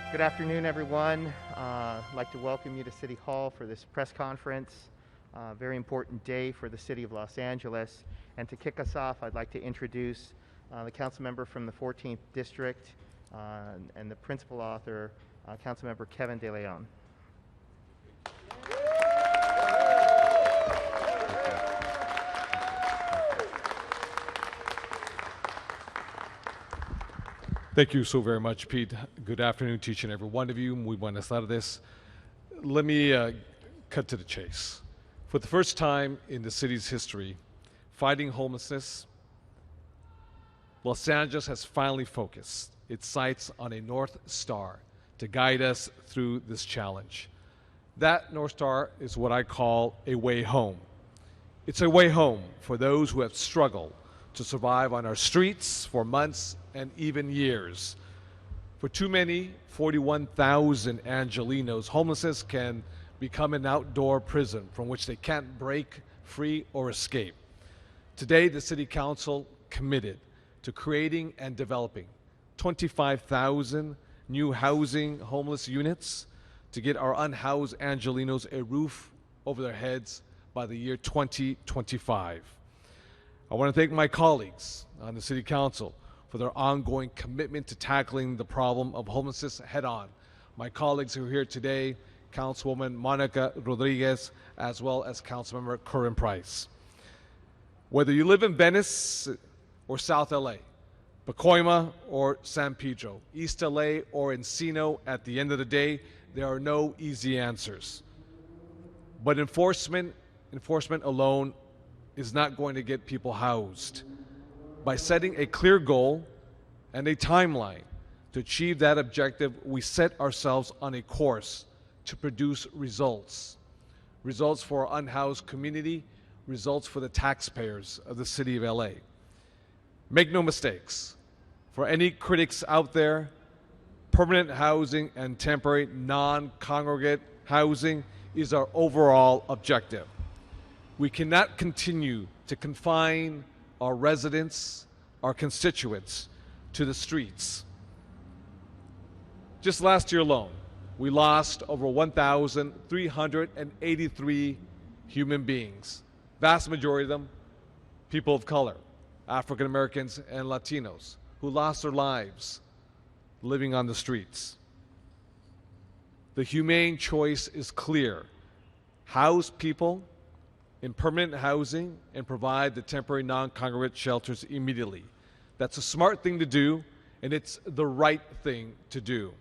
Good afternoon, everyone. I'd like to welcome you to City Hall for this press conference. Very important day for the City of Los Angeles. And to kick us off, I'd like to introduce the council member from the 14th District and the principal author, Councilmember Kevin De Leon. Thank you so very much, Pete. Good afternoon to each and every one of you. Muy buenas tardes. Let me cut to the chase. For the first time in the city's history, fighting homelessness, Los Angeles has finally focused its sights on a North Star to guide us through this challenge. That North Star is what I call a way home. It's a way home for those who have struggled to survive on our streets for months and even years. For too many, 41,000 Angelenos, homelessness can become an outdoor prison from which they can't break free or escape. Today, the City Council committed to creating and developing 25,000 new housing homeless units to get our unhoused Angelenos a roof over their heads by the year 2025. I want to thank my colleagues on the City Council for their ongoing commitment to tackling the problem of homelessness head on. My colleagues who are here today, Councilwoman Monica Rodriguez, as well as Councilmember Curren Price. Whether you live in Venice or South LA, Pacoima or San Pedro, East LA or Encino, at the end of the day, there are no easy answers. But enforcement alone is not going to get people housed. By setting a clear goal and a timeline to achieve that objective, we set ourselves on a course to produce results. Results for our unhoused community, results for the taxpayers of the City of LA. Make no mistakes, for any critics out there, permanent housing and temporary non-congregate housing is our overall objective. We cannot continue to confine our residents, our constituents, to the streets. Just last year alone, we lost over 1,383 human beings, vast majority of them people of color, African Americans and Latinos, who lost their lives living on the streets. The humane choice is clear. House people in permanent housing and provide the temporary non-congregate shelters immediately. That's a smart thing to do, and it's the right thing to do.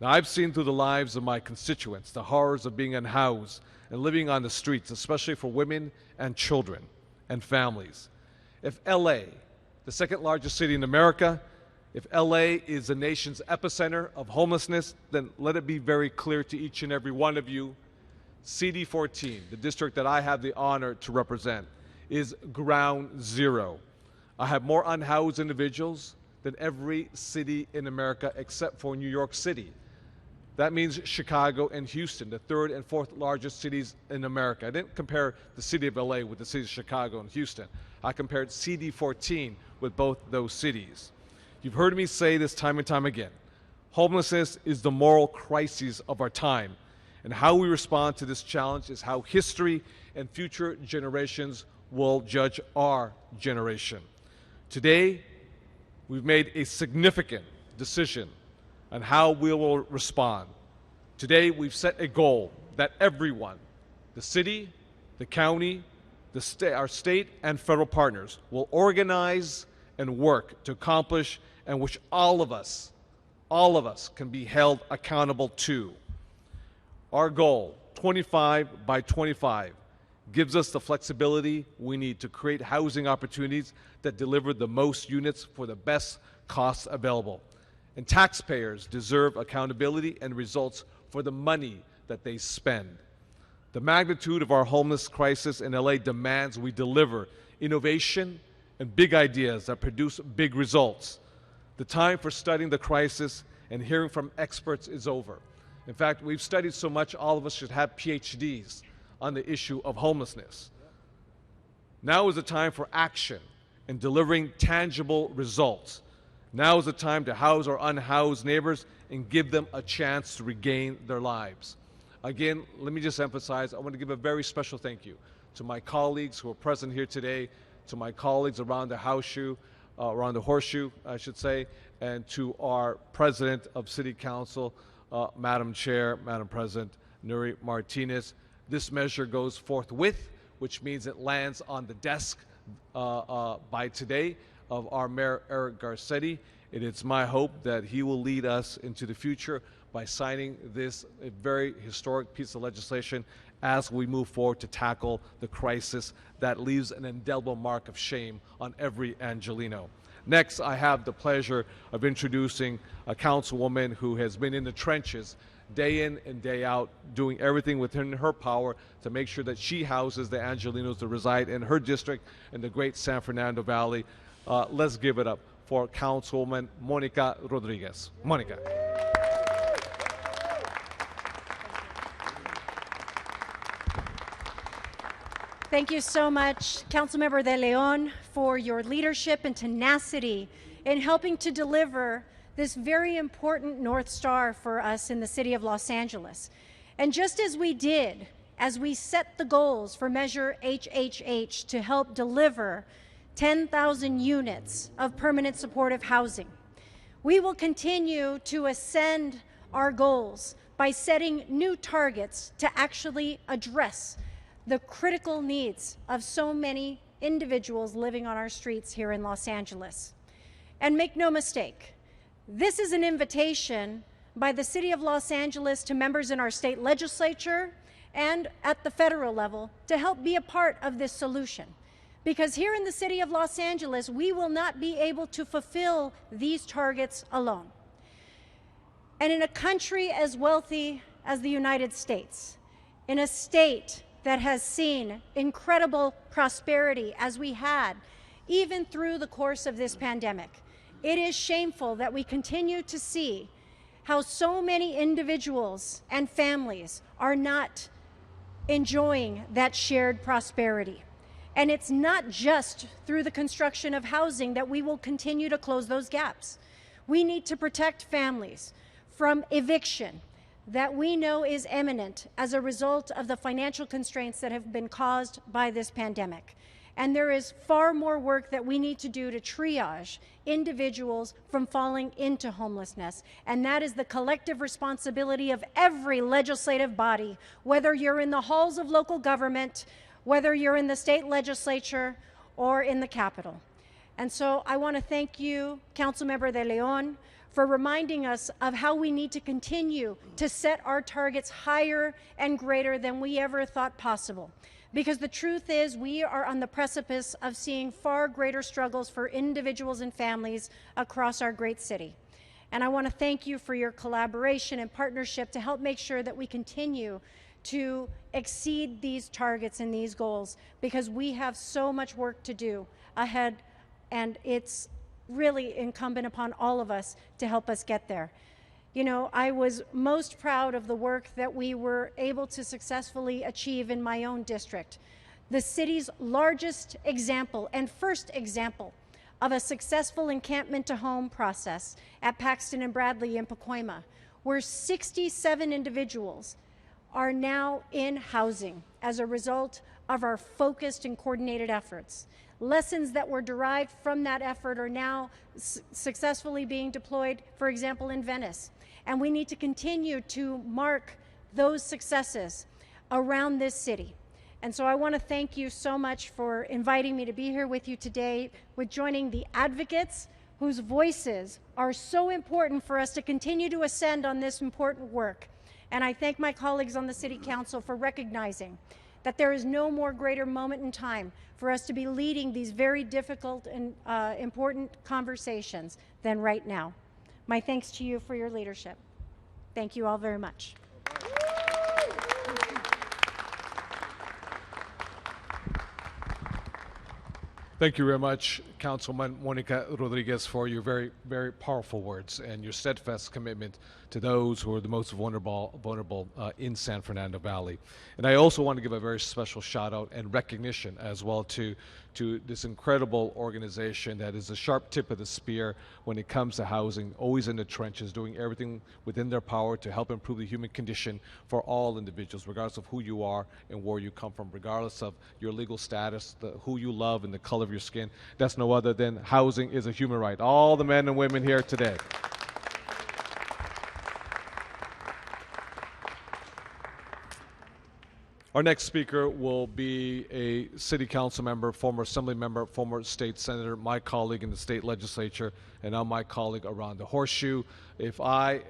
Now, I've seen through the lives of my constituents the horrors of being unhoused and living on the streets, especially for women and children and families. If LA, the second largest city in America, if LA is the nation's epicenter of homelessness, then let it be very clear to each and every one of you, CD14, the district that I have the honor to represent, is ground zero. I have more unhoused individuals than every city in America except for New York City. That means Chicago and Houston, the third and fourth largest cities in America. I didn't compare the city of LA with the cities of Chicago and Houston. I compared CD14 with both those cities. You've heard me say this time and time again. Homelessness is the moral crisis of our time. And how we respond to this challenge is how history and future generations will judge our generation. Today, we've made a significant decision on how we will respond. Today, we've set a goal that everyone, the city, the county, our state and federal partners, will organize and work to accomplish, and which all of us can be held accountable to. Our goal, 25 by 25, gives us the flexibility we need to create housing opportunities that deliver the most units for the best costs available. And taxpayers deserve accountability and results for the money that they spend. The magnitude of our homeless crisis in LA demands we deliver innovation and big ideas that produce big results. The time for studying the crisis and hearing from experts is over. In fact, we've studied so much, all of us should have PhDs on the issue of homelessness. Now is the time for action and delivering tangible results. Now is the time to house our unhoused neighbors and give them a chance to regain their lives. Again, let me just emphasize, I want to give a very special thank you to my colleagues who are present here today, to my colleagues around the around the horseshoe, I should say, and to our President of City Council, Madam Chair, Madam President Nuri Martinez. This measure goes forthwith, which means it lands on the desk by today of our Mayor Eric Garcetti. It is my hope that he will lead us into the future by signing this very historic piece of legislation as we move forward to tackle the crisis that leaves an indelible mark of shame on every Angeleno. Next, I have the pleasure of introducing a councilwoman who has been in the trenches day in and day out, doing everything within her power to make sure that she houses the Angelenos that reside in her district in the great San Fernando Valley. Let's give it up for Councilwoman Monica Rodriguez. Monica. Thank you so much, Councilmember De Leon, for your leadership and tenacity in helping to deliver this very important North Star for us in the city of Los Angeles. And just as we did, as we set the goals for Measure HHH to help deliver 10,000 units of permanent supportive housing, we will continue to ascend our goals by setting new targets to actually address the critical needs of so many individuals living on our streets here in Los Angeles. And make no mistake, this is an invitation by the City of Los Angeles to members in our state legislature and at the federal level to help be a part of this solution. Because here in the City of Los Angeles, we will not be able to fulfill these targets alone. And in a country as wealthy as the United States, in a state that has seen incredible prosperity as we had, even through the course of this pandemic, it is shameful that we continue to see how so many individuals and families are not enjoying that shared prosperity. And it's not just through the construction of housing that we will continue to close those gaps. We need to protect families from eviction that we know is imminent as a result of the financial constraints that have been caused by this pandemic. And there is far more work that we need to do to triage individuals from falling into homelessness. And that is the collective responsibility of every legislative body, whether you're in the halls of local government, whether you're in the state legislature or in the Capitol. And so I want to thank you, Councilmember De Leon, for reminding us of how we need to continue to set our targets higher and greater than we ever thought possible. Because the truth is, we are on the precipice of seeing far greater struggles for individuals and families across our great city. And I want to thank you for your collaboration and partnership to help make sure that we continue to exceed these targets and these goals, because we have so much work to do ahead, and it's really incumbent upon all of us to help us get there. You know, I was most proud of the work that we were able to successfully achieve in my own district. The city's largest example and first example of a successful encampment to home process at Paxton and Bradley in Pacoima, where 67 individuals are now in housing as a result of our focused and coordinated efforts. Lessons that were derived from that effort are now successfully being deployed, for example, in Venice. And we need to continue to mark those successes around this city. And so I want to thank you so much for inviting me to be here with you today, with joining the advocates whose voices are so important for us to continue to ascend on this important work. And I thank my colleagues on the City Council for recognizing that there is no more greater moment in time for us to be leading these very difficult and important conversations than right now. My thanks to you for your leadership. Thank you all very much. Thank you very much, Councilwoman Monica Rodriguez, for your very, very powerful words and your steadfast commitment to those who are the most vulnerable in San Fernando Valley. And I also want to give a very special shout out and recognition as well to this incredible organization that is the sharp tip of the spear when it comes to housing, always in the trenches, doing everything within their power to help improve the human condition for all individuals, regardless of who you are and where you come from, regardless of your legal status, who you love, and the color of your skin. That's no other than housing is a human right. All the men and women here today. Our next speaker will be a city council member, former assembly member, former state senator, my colleague in the state legislature, and now my colleague around the horseshoe. If I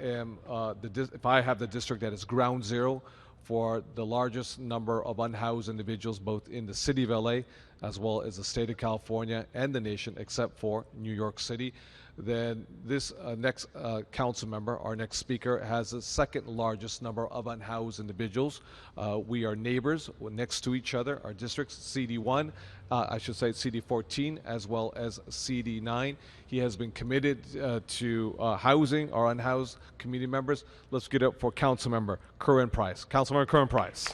have the district that is ground zero for the largest number of unhoused individuals, both in the city of LA, as well as the state of California and the nation, except for New York City, then this next council member, our next speaker, has the second largest number of unhoused individuals. We are neighbors next to each other. Our districts, CD1, I should say CD14, as well as CD9. He has been committed to housing our unhoused community members. Let's get up for Councilmember Curren Price. Councilmember Curren Price.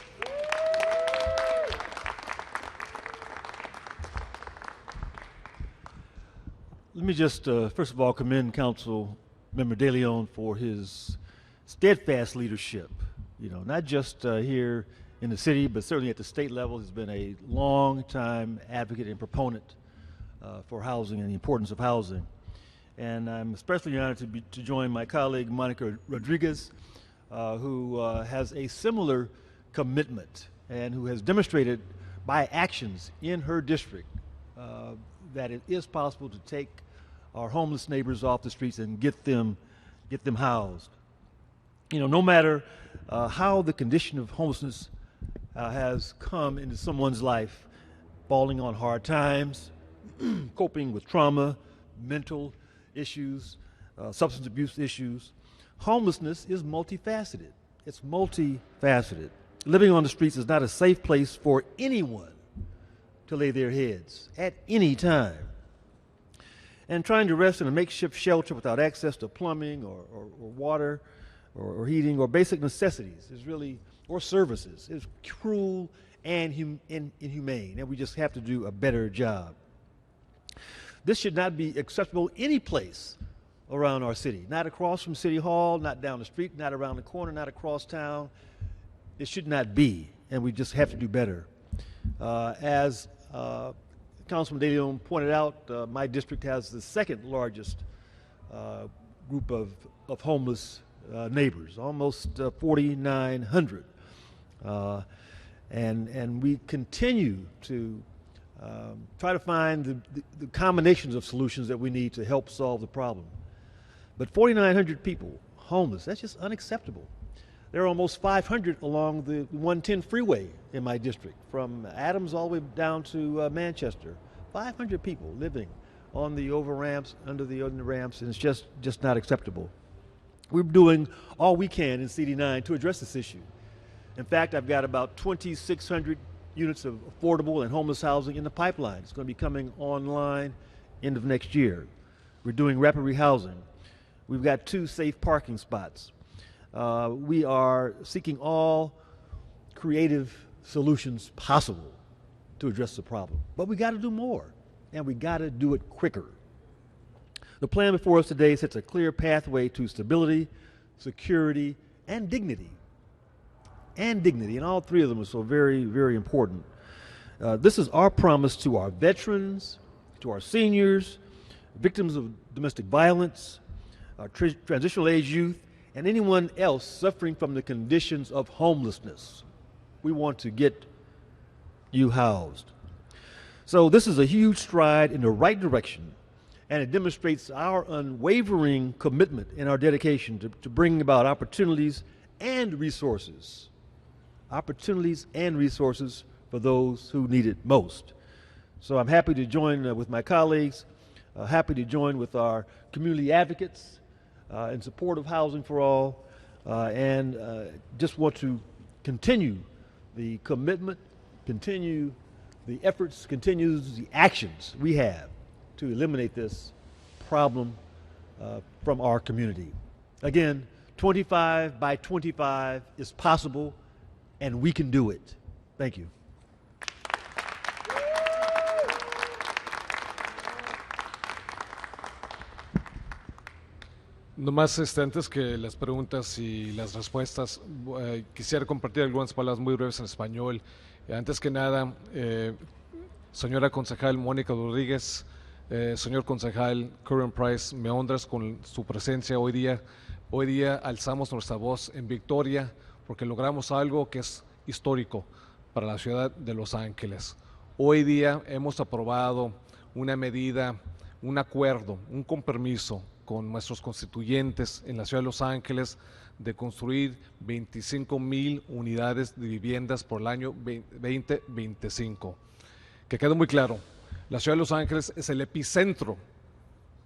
Let me just, first of all, commend Councilmember De Leon for his steadfast leadership. You know, not just here in the city, but certainly at the state level. He's been a long-time advocate and proponent for housing and the importance of housing. And I'm especially honored to join my colleague Monica Rodriguez, who has a similar commitment and who has demonstrated by actions in her district that it is possible to take our homeless neighbors off the streets and get them housed. You know, no matter how the condition of homelessness has come into someone's life, falling on hard times, coping with trauma, mental issues, substance abuse issues, homelessness is multifaceted. It's multifaceted. Living on the streets is not a safe place for anyone to lay their heads at any time. And trying to rest in a makeshift shelter without access to plumbing or water or heating or basic necessities is really, or services, is cruel and inhumane, and we just have to do a better job. This should not be acceptable any place around our city, not across from City Hall, not down the street, not around the corner, not across town. It should not be, and we just have to do better. As Councilman De Leon pointed out, my district has the second largest group of homeless neighbors, almost 4,900. And we continue to try to find the combinations of solutions that we need to help solve the problem. But 4,900 people homeless, that's just unacceptable. There are almost 500 along the 110 freeway in my district, from Adams all the way down to Manchester. 500 people living on the over ramps, under the ramps, and it's just not acceptable. We're doing all we can in CD9 to address this issue. In fact, I've got about 2,600 units of affordable and homeless housing in the pipeline. It's going to be coming online end of next year. We're doing rapid rehousing. We've got 2 safe parking spots. We are seeking all creative solutions possible to address the problem. But we got to do more, and we got to do it quicker. The plan before us today sets a clear pathway to stability, security, and dignity. And all 3 of them are so very, very important. This is our promise to our veterans, to our seniors, victims of domestic violence, our transitional age youth, and anyone else suffering from the conditions of homelessness. We want to get you housed. So this is a huge stride in the right direction, and it demonstrates our unwavering commitment and our dedication to bringing about opportunities and resources for those who need it most. So I'm happy to join with my colleagues, happy to join with our community advocates in support of Housing for All, and just want to continue the commitment, continue the efforts, continue the actions we have to eliminate this problem from our community. Again, 25 by 25 is possible, and we can do it. Thank you. Nomás antes que las preguntas y las respuestas, quisiera compartir algunas palabras muy breves en español. Antes que nada, señora concejal Mónica Rodríguez, señor concejal Curren Price, me honras con su presencia hoy día. Hoy día alzamos nuestra voz en victoria porque logramos algo que es histórico para la ciudad de Los Ángeles. Hoy día hemos aprobado una medida, un acuerdo, un compromiso con nuestros constituyentes en la ciudad de Los Ángeles de construir 25,000 unidades de viviendas por el año 2025. Que quede muy claro, la ciudad de Los Ángeles es el epicentro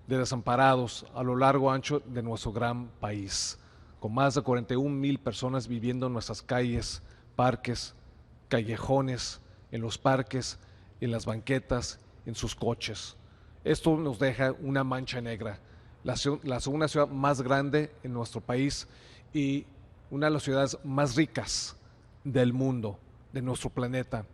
de desamparados a lo largo y ancho de nuestro gran país, con más de 41,000 personas viviendo en nuestras calles, parques, callejones, en los parques, en las banquetas, en sus coches. Esto nos deja una mancha negra. La segunda ciudad más grande en nuestro país y una de las ciudades más ricas del mundo, de nuestro planeta.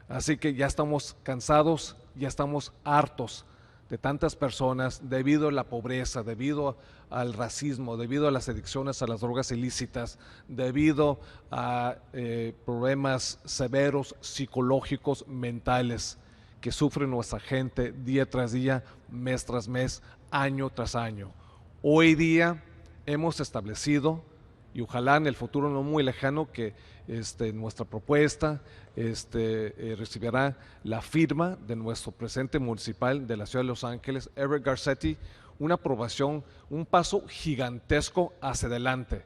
Así que ya estamos cansados, ya estamos hartos de tantas personas debido a la pobreza, debido al racismo, debido a las adicciones a las drogas ilícitas, debido a problemas severos psicológicos, mentales que sufre nuestra gente día tras día, mes tras mes, año tras año. Hoy día hemos establecido, y ojalá en el futuro no muy lejano, que nuestra propuesta recibirá la firma de nuestro presidente municipal de la ciudad de Los Ángeles, Eric Garcetti, una aprobación, un paso gigantesco hacia adelante.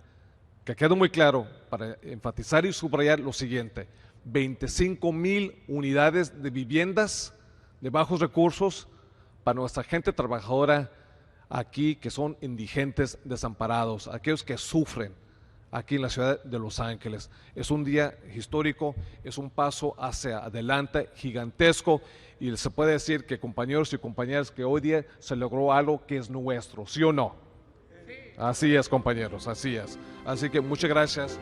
Que quede muy claro, para enfatizar y subrayar lo siguiente: 25,000 unidades de viviendas de bajos recursos para nuestra gente trabajadora aquí, que son indigentes, desamparados, aquellos que sufren aquí en la ciudad de Los Ángeles. Es un día histórico, es un paso hacia adelante gigantesco, y se puede decir que, compañeros y compañeras, que hoy día se logró algo que es nuestro, ¿sí o no? Sí. Así es, compañeros, así es. Así que muchas gracias.